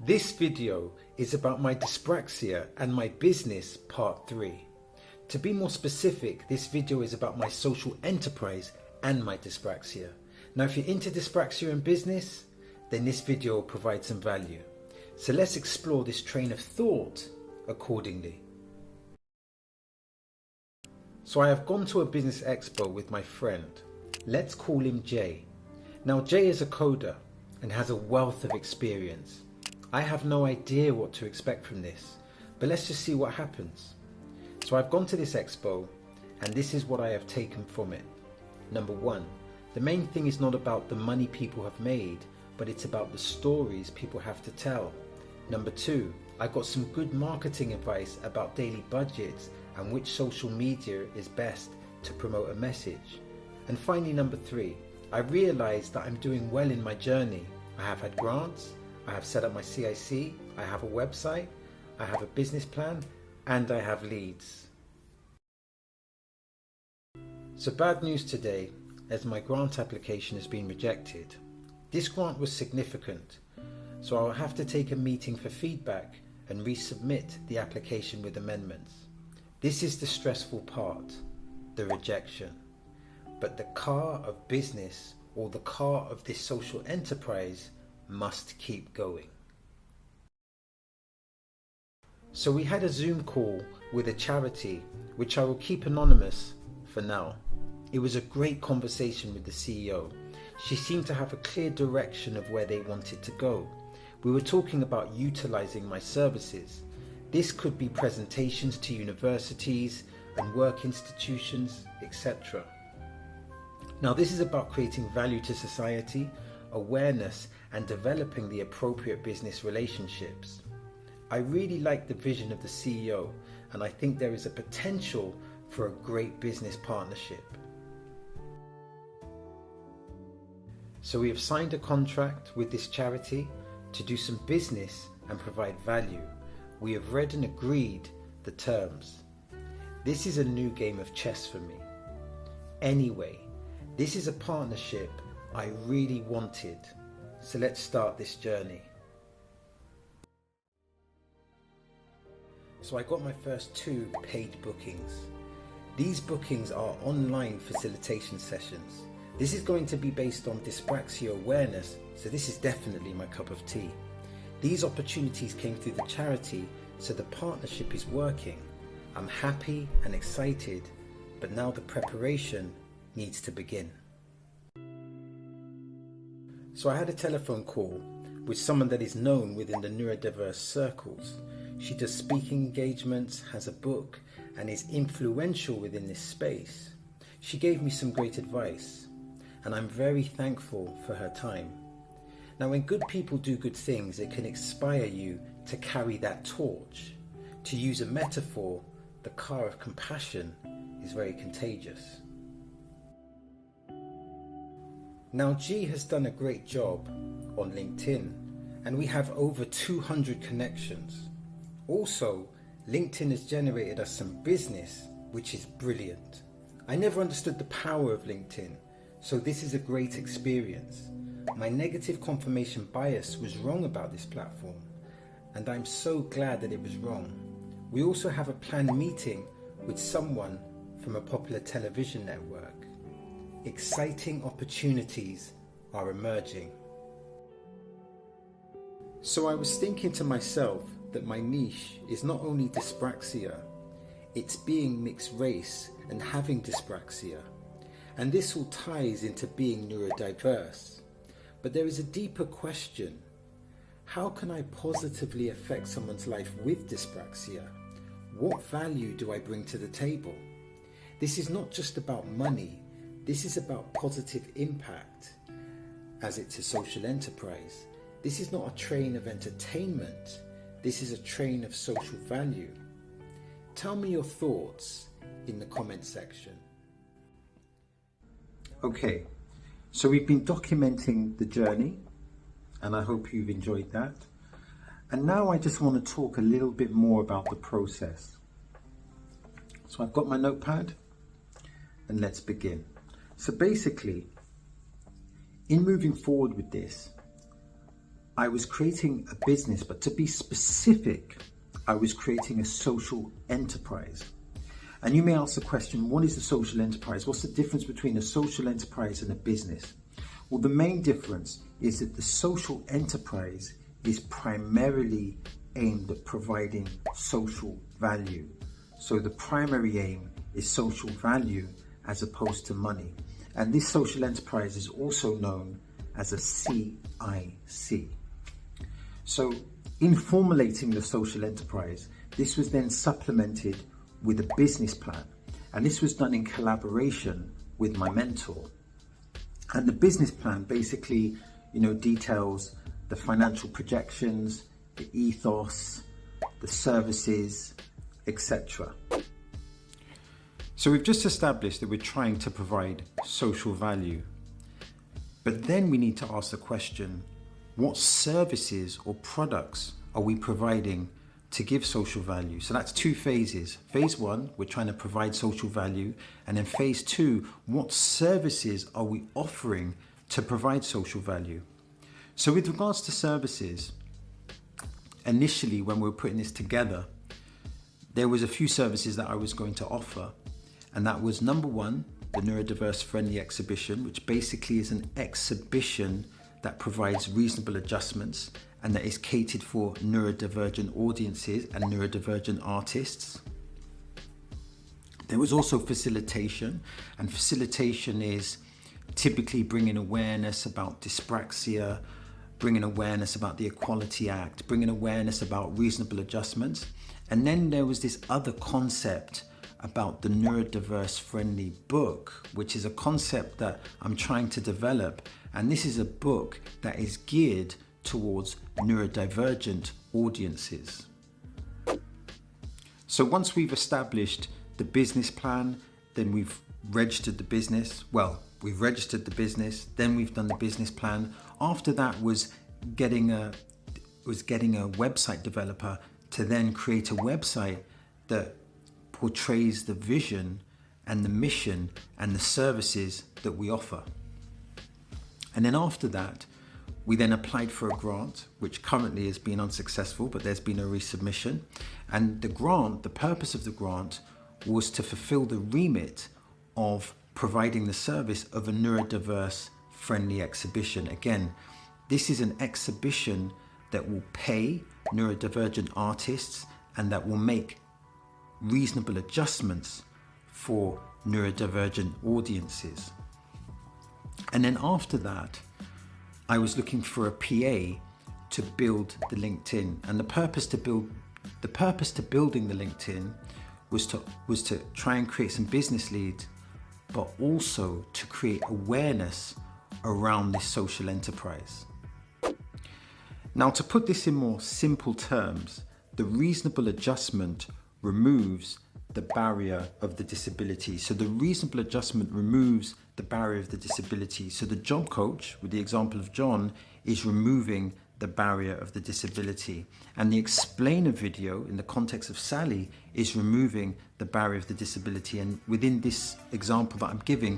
This video is about my dyspraxia and my business part 3. To be more specific, this video is about my social enterprise and my dyspraxia. Now if you're into dyspraxia and business, then this video will provide some value. So let's explore this train of thought accordingly. So I have gone to a business expo with my friend. Let's call him Jay. Now Jay is a coder and has a wealth of experience. I have no idea what to expect from this, but let's just see what happens. So I've gone to this expo and this is what I have taken from it. Number 1, the main thing is not about the money people have made, but it's about the stories people have to tell. Number 2, I got some good marketing advice about daily budgets and which social media is best to promote a message. And finally, number 3, I realized that I'm doing well in my journey. I have had grants, I have set up my CIC, I have a website, I have a business plan, and I have leads. So bad news today, as my grant application has been rejected. This grant was significant, so I'll have to take a meeting for feedback and resubmit the application with amendments. This is the stressful part, the rejection. But the car of business, or the car of this social enterprise, must keep going. So we had a Zoom call with a charity, which I will keep anonymous for now. It was a great conversation with the CEO. She seemed to have a clear direction of where they wanted to go. We were talking about utilizing my services. This could be presentations to universities and work institutions, etc. Now this is about creating value to society, awareness, and developing the appropriate business relationships. I really like the vision of the CEO, and I think there is a potential for a great business partnership. So we have signed a contract with this charity to do some business and provide value. We have read and agreed the terms. This is a new game of chess for me. Anyway, this is a partnership I really wanted. So let's start this journey. So I got my first 2 paid bookings. These bookings are online facilitation sessions. This is going to be based on dyspraxia awareness, so this is definitely my cup of tea. These opportunities came through the charity, so the partnership is working. I'm happy and excited, but now the preparation needs to begin. So I had a telephone call with someone that is known within the neurodiverse circles. She does speaking engagements, has a book, and is influential within this space. She gave me some great advice, and I'm very thankful for her time. Now when good people do good things, it can inspire you to carry that torch. To use a metaphor, the car of compassion is very contagious. Now G has done a great job on LinkedIn, and we have over 200 connections. Also, LinkedIn has generated us some business, which is brilliant. I never understood the power of LinkedIn, so this is a great experience. My negative confirmation bias was wrong about this platform, and I'm so glad that it was wrong. We also have a planned meeting with someone from a popular television network. Exciting opportunities are emerging. So I was thinking to myself that my niche is not only dyspraxia, it's being mixed race and having dyspraxia. And this all ties into being neurodiverse. But there is a deeper question. How can I positively affect someone's life with dyspraxia? What value do I bring to the table? This is not just about money. This is about positive impact, as it's a social enterprise. This is not a train of entertainment. This is a train of social value. Tell me your thoughts in the comment section. Okay, so we've been documenting the journey, and I hope you've enjoyed that. And now I just want to talk a little bit more about the process. So I've got my notepad, and let's begin. So basically, in moving forward with this, I was creating a business, but to be specific, I was creating a social enterprise. And you may ask the question, what is a social enterprise? What's the difference between a social enterprise and a business? Well, the main difference is that the social enterprise is primarily aimed at providing social value. So the primary aim is social value as opposed to money. And this social enterprise is also known as a CIC. So in formulating the social enterprise, this was then supplemented with a business plan. And this was done in collaboration with my mentor. And the business plan basically, details the financial projections, the ethos, the services, etc. So we've just established that we're trying to provide social value. But then we need to ask the question, what services or products are we providing to give social value? So that's two phases. Phase one, we're trying to provide social value. And then phase two, what services are we offering to provide social value? So with regards to services, initially when we were putting this together, there was a few services that I was going to offer. And that was number one, the neurodiverse friendly exhibition, which basically is an exhibition that provides reasonable adjustments and that is catered for neurodivergent audiences and neurodivergent artists. There was also facilitation, and facilitation is typically bringing awareness about dyspraxia, bringing awareness about the Equality Act, bringing awareness about reasonable adjustments. And then there was this other concept about the neurodiverse friendly book, which is a concept that I'm trying to develop. And this is a book that is geared towards neurodivergent audiences. So once we've established the business plan, then we've registered the business. Well, we've registered the business, then we've done the business plan. After that was getting a website developer to then create a website that portrays the vision and the mission and the services that we offer. And then after that, we then applied for a grant, which currently has been unsuccessful, but there's been a resubmission. And the grant, the purpose of the grant was to fulfill the remit of providing the service of a neurodiverse friendly exhibition. Again, this is an exhibition that will pay neurodivergent artists and that will make reasonable adjustments for neurodivergent audiences. And then after that, I was looking for a PA to build the LinkedIn. And the purpose to building the LinkedIn was to try and create some business leads, but also to create awareness around this social enterprise. Now, to put this in more simple terms, the reasonable adjustment removes the barrier of the disability. So the reasonable adjustment removes the barrier of the disability. So the job coach, with the example of John, is removing the barrier of the disability. And the explainer video, in the context of Sally, is removing the barrier of the disability. And within this example that I'm giving,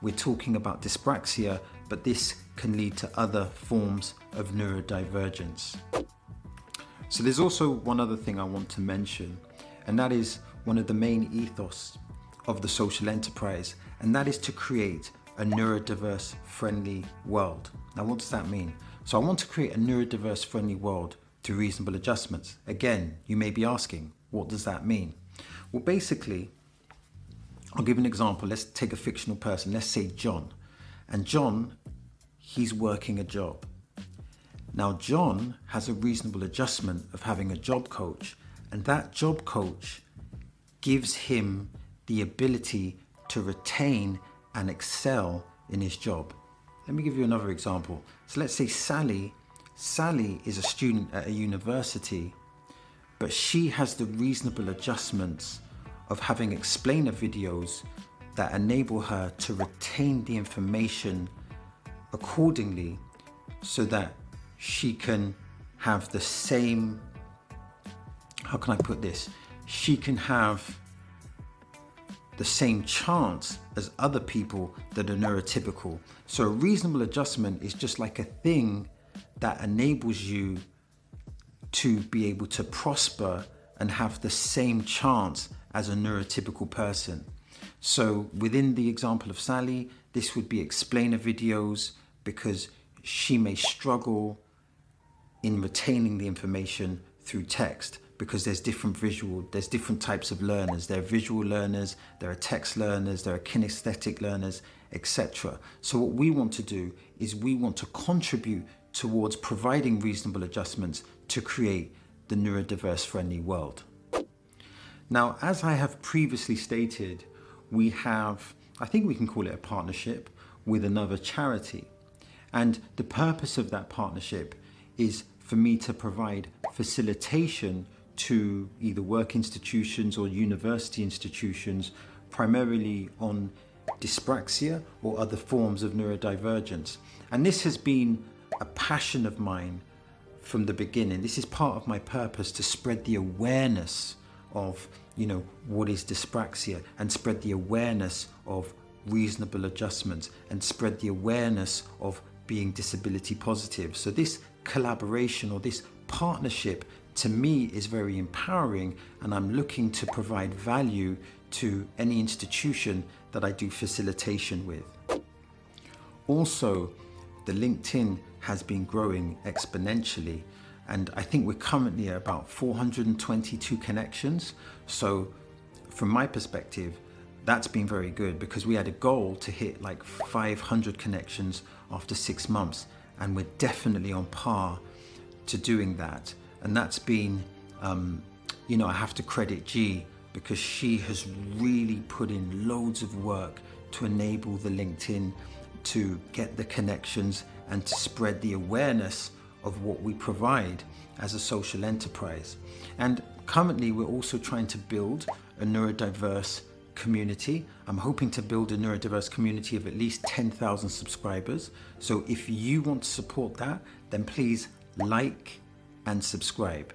we're talking about dyspraxia, but this can lead to other forms of neurodivergence. So there's also one other thing I want to mention, and that is one of the main ethos of the social enterprise, and that is to create a neurodiverse friendly world. Now, what does that mean? So I want to create a neurodiverse friendly world through reasonable adjustments. Again, you may be asking, what does that mean? Well, basically, I'll give an example. Let's take a fictional person. Let's say John. And John, he's working a job. Now, John has a reasonable adjustment of having a job coach, and that job coach gives him the ability to retain and excel in his job. Let me give you another example. So let's say Sally is a student at a university, but she has the reasonable adjustments of having explainer videos that enable her to retain the information accordingly so that she can have the same, how can I put this? She can have the same chance as other people that are neurotypical. So a reasonable adjustment is just like a thing that enables you to be able to prosper and have the same chance as a neurotypical person. So within the example of Sally, this would be explainer videos, because she may struggle in retaining the information through text, because there's different types of learners. There are visual learners, there are text learners, there are kinesthetic learners, etc. So what we want to do is we want to contribute towards providing reasonable adjustments to create the neurodiverse friendly world. Now, as I have previously stated, we have, I think we can call it a partnership with another charity. And the purpose of that partnership is for me to provide facilitation to either work institutions or university institutions, primarily on dyspraxia or other forms of neurodivergence. And this has been a passion of mine from the beginning. This is part of my purpose, to spread the awareness of, what is dyspraxia, and spread the awareness of reasonable adjustments, and spread the awareness of being disability positive. So this collaboration or this partnership to me is very empowering, and I'm looking to provide value to any institution that I do facilitation with. Also, the LinkedIn has been growing exponentially, and I think we're currently at about 422 connections. So from my perspective, that's been very good, because we had a goal to hit like 500 connections after 6 months, and we're definitely on par to doing that. And that's been, I have to credit G, because she has really put in loads of work to enable the LinkedIn to get the connections and to spread the awareness of what we provide as a social enterprise. And currently we're also trying to build a neurodiverse community. I'm hoping to build a neurodiverse community of at least 10,000 subscribers. So if you want to support that, then please like and subscribe.